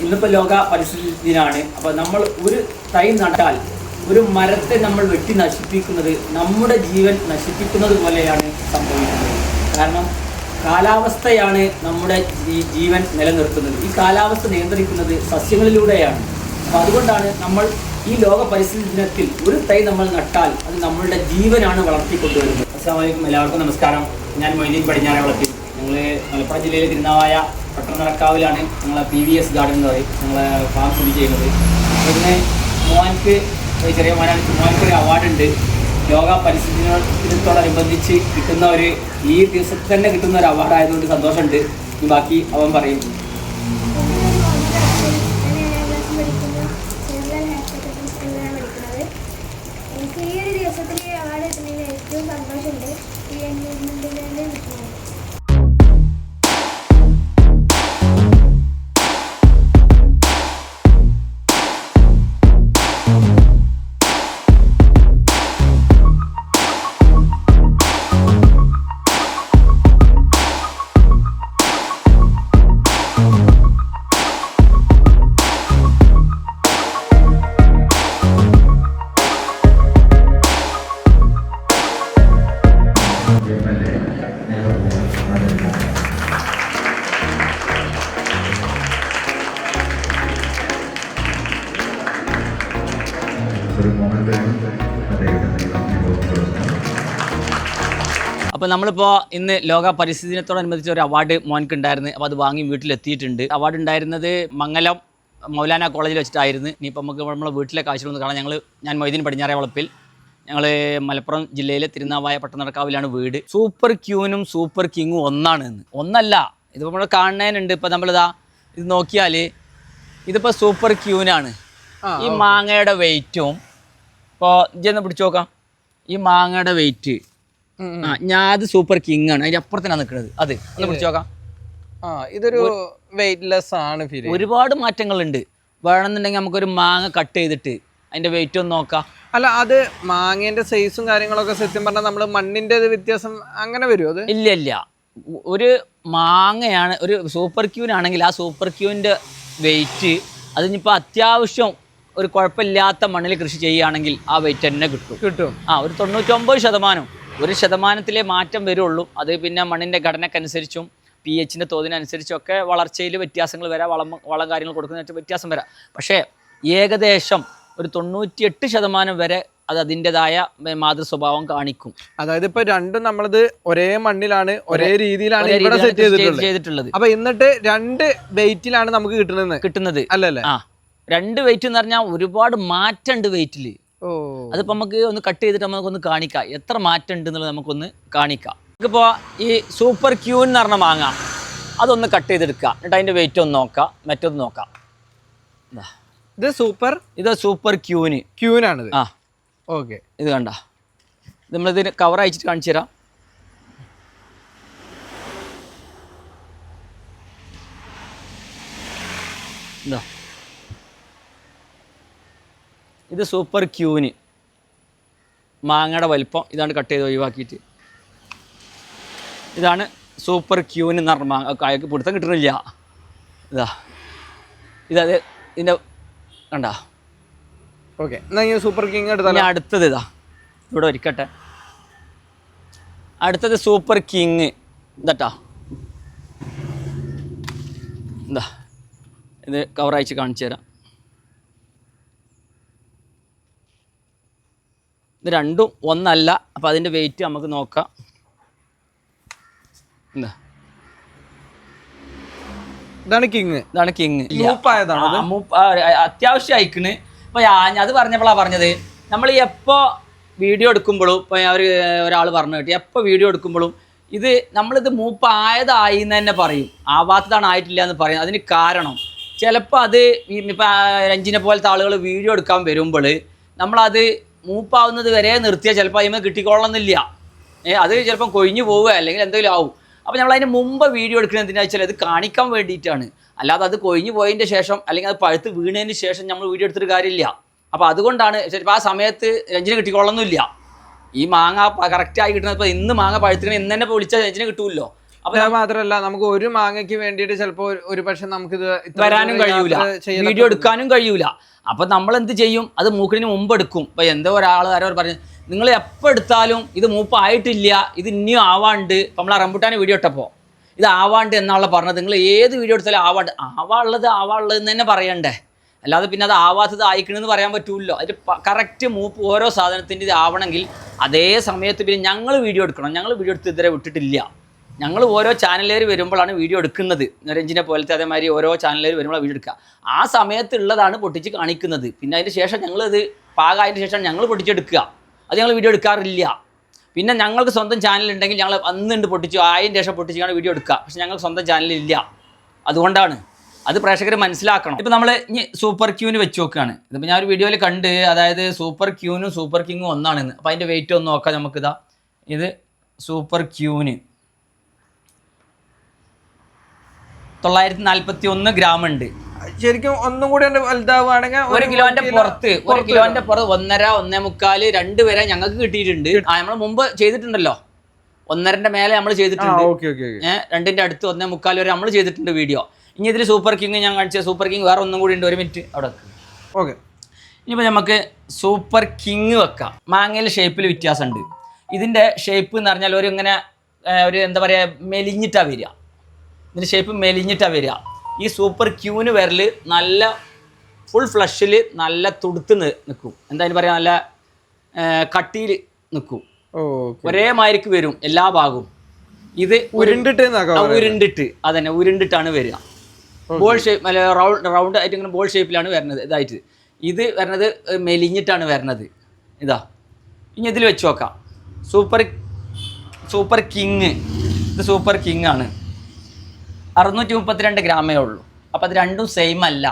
ഇന്നിപ്പോൾ ലോക പരിസ്ഥിതി ദിനമാണ്. അപ്പോൾ നമ്മൾ ഒരു തൈ നട്ടാൽ ഒരു മരത്തെ നമ്മൾ വെട്ടി നശിപ്പിക്കുന്നത് നമ്മുടെ ജീവൻ നശിപ്പിക്കുന്നത് പോലെയാണ് സംഭവിക്കുന്നത്. കാരണം കാലാവസ്ഥയാണ് നമ്മുടെ ജീവൻ നിലനിർത്തുന്നത്. ഈ കാലാവസ്ഥ നിയന്ത്രിക്കുന്നത് സസ്യങ്ങളിലൂടെയാണ്. അപ്പോൾ അതുകൊണ്ടാണ് നമ്മൾ ഈ ലോക പരിസ്ഥിതി ദിനത്തിൽ ഒരു തൈ നമ്മൾ നട്ടാൽ അത് നമ്മളുടെ ജീവനാണ് വളർത്തിക്കൊണ്ടുവരുന്നത്. അസ്സലാമു അലൈക്കും, എല്ലാവർക്കും നമസ്കാരം. ഞാൻ മൊയ്തീൻ പടിഞ്ഞാറേവളപ്പിൽ. ഞങ്ങൾ മലപ്പുറം ജില്ലയിലെ തിരുനാവായ പട്ടണക്കാവിലാണ് ഞങ്ങളെ PVS ഗാർഡൻ എന്ന് പറയും ഞങ്ങളെ ഫാം സ്ഥിതി ചെയ്യുന്നത്. അപ്പോൾ ഇതിന് മോൻക്ക് ചെറിയ മോൻക്ക് ഒരു അവാർഡുണ്ട്. ലോക പരിസ്ഥിതി ദിനത്തോടനുബന്ധിച്ച് കിട്ടുന്ന ഈ ദിവസത്തിൽ തന്നെ കിട്ടുന്ന ഒരു അവാർഡ് ആയതുകൊണ്ട് സന്തോഷമുണ്ട്. ഇനി ബാക്കി അവൻ പറയും. എനിക്ക് ഈ ഒരു ദിവസത്തിൽ അവാർഡ് കിട്ടുന്നതിന് ഏറ്റവും സന്തോഷമുണ്ട്. ഈ എൻവയോൺമെൻറ്റിൽ കിട്ടുന്നത്. അപ്പോൾ നമ്മളിപ്പോൾ ഇന്ന് ലോക പരിസ്ഥിതി ദിനത്തോടനുബന്ധിച്ച് ഒരു അവാർഡ് മോൻക്ക് ഉണ്ടായിരുന്നു. അപ്പോൾ അത് വാങ്ങി വീട്ടിലെത്തിയിട്ടുണ്ട്. അവാർഡ് ഉണ്ടായിരുന്നത് മംഗലം മൗലാന കോളേജിൽ വെച്ചിട്ടായിരുന്നു. ഇനിയിപ്പോൾ നമുക്ക് നമ്മളെ വീട്ടിലെ കാഴ്ചകളൊന്ന് കാണാം. ഞാൻ മൊയ്തീൻ പടിഞ്ഞാറേവളപ്പിൽ. ഞങ്ങൾ മലപ്പുറം ജില്ലയിലെ തിരുനാവായ പട്ടണക്കാവിലാണ് വീട്. സൂപ്പർ ക്യൂനും സൂപ്പർ കിങ്ങും ഒന്നല്ല. ഇതിപ്പോൾ നമ്മൾ കാണുന്നതിനുണ്ട്. ഇപ്പോൾ നമ്മളിതാ ഇത് നോക്കിയാൽ ഇതിപ്പോൾ സൂപ്പർ ക്യൂനാണ്. ഈ മാങ്ങയുടെ വെയിറ്റും ഇപ്പോൾ ഇതൊന്ന് പിടിച്ചു നോക്കാം. ഈ മാങ്ങയുടെ വെയിറ്റ് ഞാൻ അത് സൂപ്പർ കിങ് ആണ്. അതിന്റെ അപ്പുറത്താണ് നിൽക്കുന്നത്. അത് ഒന്ന് പിടിച്ചു നോക്കാം. ഇതൊരു വെയിറ്റ്ലെസ് ആണ്. ഒരുപാട് മാറ്റങ്ങളുണ്ട്. വേണമെന്നുണ്ടെങ്കിൽ നമുക്കൊരു മാങ്ങ കട്ട് ചെയ്തിട്ട് അതിന്റെ വെയിറ്റ് ഒന്ന് നോക്കാം. അല്ല, അത് മാങ്ങേന്റെ സൈസും കാര്യങ്ങളൊക്കെ സത്യം പറഞ്ഞാൽ നമ്മൾ മണ്ണിന്റെ വ്യത്യാസം അങ്ങനെ വരുമോ? അത് ഇല്ല. ഒരു മാങ്ങയാണ് ഒരു സൂപ്പർ ക്യൂനാണെങ്കിൽ ആ സൂപ്പർ ക്യൂവിന്റെ വെയിറ്റ് അതിനിപ്പോൾ അത്യാവശ്യം ഒരു കുഴപ്പമില്ലാത്ത മണ്ണിൽ കൃഷി ചെയ്യുകയാണെങ്കിൽ ആ വെയിറ്റ് തന്നെ കിട്ടും. ഒരു 99%. 1% മാറ്റം വരുള്ളൂ. അത് പിന്നെ മണ്ണിൻ്റെ ഘടനക്കനുസരിച്ചും pH തോതിനനുസരിച്ചും ഒക്കെ വളർച്ചയിൽ വ്യത്യാസങ്ങൾ വരാം. വളം കാര്യങ്ങൾ കൊടുക്കുന്നതിന് വ്യത്യാസം വരാം. പക്ഷേ ഏകദേശം ഒരു 98% വരെ അത് അതിൻ്റെതായ മാതൃ സ്വഭാവം കാണിക്കും. അതായത് ഇപ്പൊ രണ്ടും നമ്മളത് ഒരേ മണ്ണിലാണ് ഒരേ രീതിയിലാണ് സെറ്റ് ചെയ്തിട്ടുള്ളത്. അപ്പൊ എന്നിട്ട് 2 വെയിറ്റിലാണ് നമുക്ക് കിട്ടുന്നത് അല്ലല്ലേ? രണ്ട് വെയിറ്റ് എന്ന് പറഞ്ഞാൽ ഒരുപാട് മാറ്റമുണ്ട് വെയിറ്റിൽ. അതിപ്പോൾ നമുക്ക് ഒന്ന് കട്ട് ചെയ്തിട്ട് നമുക്കൊന്ന് കാണിക്കാം എത്ര മാറ്റം ഉണ്ട് എന്നുള്ളത് നമുക്കൊന്ന് കാണിക്കാം. നമുക്കിപ്പോൾ ഈ സൂപ്പർ ക്യൂൻ എന്ന് പറഞ്ഞ മാങ്ങ അതൊന്ന് കട്ട് ചെയ്തെടുക്കുക. എന്നിട്ട് അതിൻ്റെ വെയിറ്റ് ഒന്ന് നോക്കാം, മറ്റൊന്ന് നോക്കാം. ഇത് സൂപ്പർ ക്യൂനാണിത്. ഓക്കെ, ഇത് കണ്ട. നമ്മളിതിന് കവർ അയച്ചിട്ട് കാണിച്ചു തരാം. എന്താ ഇത് സൂപ്പർ ക്യൂന് മാങ്ങയുടെ വലിപ്പം ഇതാണ്. കട്ട് ചെയ്ത് ഒഴിവാക്കിയിട്ട് ഇതാണ് സൂപ്പർ ക്യൂന് എന്ന് പറഞ്ഞ മാങ്ങ. കായക്ക് പിടുത്തം കിട്ടുന്നില്ല. ഇതത് ഇതിൻ്റെ കണ്ട. ഓക്കെ, സൂപ്പർ കിങ് അടുത്തത് ഇതാ ഇവിടെ ഒരുക്കട്ടെ. അടുത്തത് സൂപ്പർ കിങ് ഇതാ. എന്താ ഇത് കവർ അയച്ച് കാണിച്ചു തരാം. ഇത് രണ്ടും ഒന്നല്ല. അപ്പോൾ അതിൻ്റെ വെയിറ്റ് നമുക്ക് നോക്കാം. എന്താ ഇതാണ് കിങ്. അത്യാവശ്യം അയക്കണ്. അപ്പോൾ അത് പറഞ്ഞപ്പോഴാണ് പറഞ്ഞത് നമ്മൾ എപ്പോൾ വീഡിയോ എടുക്കുമ്പോഴും ഇപ്പോൾ ഒരാൾ പറഞ്ഞു കേട്ടി എപ്പോൾ വീഡിയോ എടുക്കുമ്പോഴും ഇത് നമ്മളിത് മൂപ്പായതായി എന്ന് തന്നെ പറയും, ആവാത്തതാണ് ആയിട്ടില്ല എന്ന് പറയും. അതിന് കാരണം ചിലപ്പോൾ അത് ഇപ്പോൾ രഞ്ജിനെ പോലത്തെ ആളുകൾ വീഡിയോ എടുക്കാൻ വരുമ്പോൾ നമ്മളത് മൂപ്പാവുന്നത് വരെ നിർത്തിയാൽ ചിലപ്പോൾ അതിന് കിട്ടിക്കൊള്ളണമെന്നില്ല. അത് ചിലപ്പം കൊഴിഞ്ഞു പോവുക അല്ലെങ്കിൽ എന്തെങ്കിലും ആവും. അപ്പോൾ നമ്മൾ അതിന് മുമ്പ് വീഡിയോ എടുക്കുന്നത് എന്തിനാ വെച്ചാൽ അത് കാണിക്കാൻ വേണ്ടിയിട്ടാണ്. അല്ലാതെ അത് കൊഴിഞ്ഞു പോയതിൻ്റെ ശേഷം അല്ലെങ്കിൽ അത് പഴുത്ത് വീണതിന് ശേഷം നമ്മൾ വീഡിയോ എടുത്തിട്ട് കാര്യമില്ല. അപ്പോൾ അതുകൊണ്ടാണ് ചിലപ്പോൾ ആ സമയത്ത് രഞ്ജിനെ കിട്ടിക്കൊള്ളണമെന്നില്ല. ഈ മാങ്ങ കറക്റ്റായി കിട്ടുന്നത് ഇപ്പോൾ ഇന്ന് മാങ്ങ പഴുത്തിക്കണ ഇന്ന് തന്നെ വിളിച്ചാൽ രഞ്ജിനെ കിട്ടുമല്ലോ. അപ്പൊ മാത്രമല്ല നമുക്ക് ഒരു മാങ്ങയ്ക്ക് വേണ്ടിയിട്ട് ചിലപ്പോ ഒരു പക്ഷെ നമുക്ക് വരാനും കഴിയൂല, വീഡിയോ എടുക്കാനും കഴിയൂല. അപ്പൊ നമ്മൾ എന്ത് ചെയ്യും, അത് മൂക്കിന് മുമ്പ് എടുക്കും. ഇപ്പൊ എന്തോ ആരോ പറഞ്ഞു നിങ്ങൾ എപ്പോൾ എടുത്താലും ഇത് മൂപ്പായിട്ടില്ല, ഇത് ഇനിയും ആവാണ്ട്. ഇപ്പം നമ്മൾ റംബുട്ടാൻ വീഡിയോ ഇട്ടപ്പോൾ ഇത് ആവാണ്ട് എന്നാണല്ലോ പറഞ്ഞത്. നിങ്ങൾ ഏത് വീഡിയോ എടുത്താലും ആവാനുള്ളത് എന്ന് തന്നെ പറയണ്ടേ, അല്ലാതെ പിന്നെ അത് ആവാത്തത് ആയിക്കണമെന്ന് പറയാൻ പറ്റൂല്ലോ. അതിൽ കറക്റ്റ് മൂപ്പ് ഓരോ സാധനത്തിൻ്റെ ഇത് ആവണമെങ്കിൽ അതേ സമയത്ത് പിന്നെ ഞങ്ങൾ വീഡിയോ എടുക്കണം. ഞങ്ങൾ വീഡിയോ എടുത്ത് ഇതുവരെ വിട്ടിട്ടില്ല. ഞങ്ങൾ ഓരോ ചാനലുകാർ വരുമ്പോഴാണ് വീഡിയോ എടുക്കുന്നത്. രഞ്ജിനെ പോലത്തെ അതേമാതിരി ഓരോ ചാനലുകാർ വരുമ്പോഴാണ് വീഡിയോ എടുക്കുക. ആ സമയത്തുള്ളതാണ് പൊട്ടിച്ച് കാണിക്കുന്നത്. പിന്നെ അതിന് ശേഷം ഞങ്ങളത് പാകമായതിന് ശേഷം ഞങ്ങൾ പൊട്ടിച്ചെടുക്കുക. അത് ഞങ്ങൾ വീഡിയോ എടുക്കാറില്ല. പിന്നെ ഞങ്ങൾക്ക് സ്വന്തം ചാനലുണ്ടെങ്കിൽ ഞങ്ങൾ അന്നുണ്ട് പൊട്ടിച്ചു, ആയതിന് ശേഷം പൊട്ടിച്ചാണ് വീഡിയോ എടുക്കുക. പക്ഷെ ഞങ്ങൾക്ക് സ്വന്തം ചാനലില്ല. അതുകൊണ്ടാണ് അത് പ്രേക്ഷകർ മനസ്സിലാക്കണം. ഇപ്പോൾ നമ്മൾ ഇനി സൂപ്പർ ക്യൂന് വെച്ച് നോക്കുകയാണ്. ഇതിപ്പോൾ ഞാൻ ഒരു വീഡിയോയിൽ കണ്ട്, അതായത് സൂപ്പർ ക്യൂനും സൂപ്പർ കിങ്ങും ഒന്നാണെന്ന്. അപ്പോൾ അതിൻ്റെ വെയിറ്റ് ഒന്ന് നോക്കാം നമുക്കിതാ. ഇത് സൂപ്പർ ക്യൂന് 941 ഗ്രാം ഉണ്ട്. ശരിക്കും ഒന്നും കൂടി വലുതാവുകയാണെങ്കിൽ 1 കിലോന്റെ പുറത്ത് 1 കിലോന്റെ പുറത്ത് 1.5, 1.25, 2 വരെ ഞങ്ങൾക്ക് കിട്ടിയിട്ടുണ്ട്. നമ്മൾ മുമ്പ് ചെയ്തിട്ടുണ്ടല്ലോ, 1.5ന്റെ മേലെ നമ്മൾ ചെയ്തിട്ടുണ്ട്. 2ന്റെ അടുത്ത് 1.25 വരെ നമ്മൾ ചെയ്തിട്ടുണ്ട് വീഡിയോ. ഇനി ഇതിൽ സൂപ്പർ കിങ് ഞാൻ കാണിച്ച സൂപ്പർ കിങ് വേറെ ഒന്നും കൂടി ഉണ്ട്. 1 മിനിറ്റ് അവിടെ. ഓക്കെ, ഇനിയിപ്പോൾ നമുക്ക് സൂപ്പർ കിങ് വെക്കാം. മാങ്ങയിലെ ഷേപ്പിൽ വ്യത്യാസമുണ്ട്. ഇതിൻ്റെ ഷേപ്പ് എന്ന് പറഞ്ഞാൽ ഒരു ഇങ്ങനെ ഒരു എന്താ പറയുക, മെലിഞ്ഞിട്ടാണ് വരിക. ഇതിൻ്റെ ഷേപ്പ് മെലിഞ്ഞിട്ടാണ് വരിക. ഈ സൂപ്പർ ക്യൂന് വരൽ നല്ല ഫുൾ ഫ്ലഷിൽ നല്ല തുടുത്ത് നിൽക്കും. എന്തായാലും പറയാം, നല്ല കട്ടിയിൽ നിൽക്കും. ഒരേ മാതിരിക്ക് വരും എല്ലാ ഭാഗവും. ഇത് ഉരുണ്ടിട്ട് അതന്നെ ഉരുണ്ടിട്ടാണ് വരിക. ബോൾ ഷേപ്പ് അല്ല, റൗണ്ട് ആയിട്ട് ഇങ്ങനെ ബോൾ ഷേപ്പിലാണ് വരുന്നത്. ഇതായിട്ട് ഇത് വരുന്നത് മെലിഞ്ഞിട്ടാണ് വരുന്നത്. ഇതാ, ഇനി ഇതിൽ വെച്ച് നോക്കാം. Super king. ഇത് സൂപ്പർ കിങ് ആണ്. 632 ഗ്രാമേ ഉള്ളൂ. അപ്പോൾ അത് രണ്ടും സെയിം അല്ല.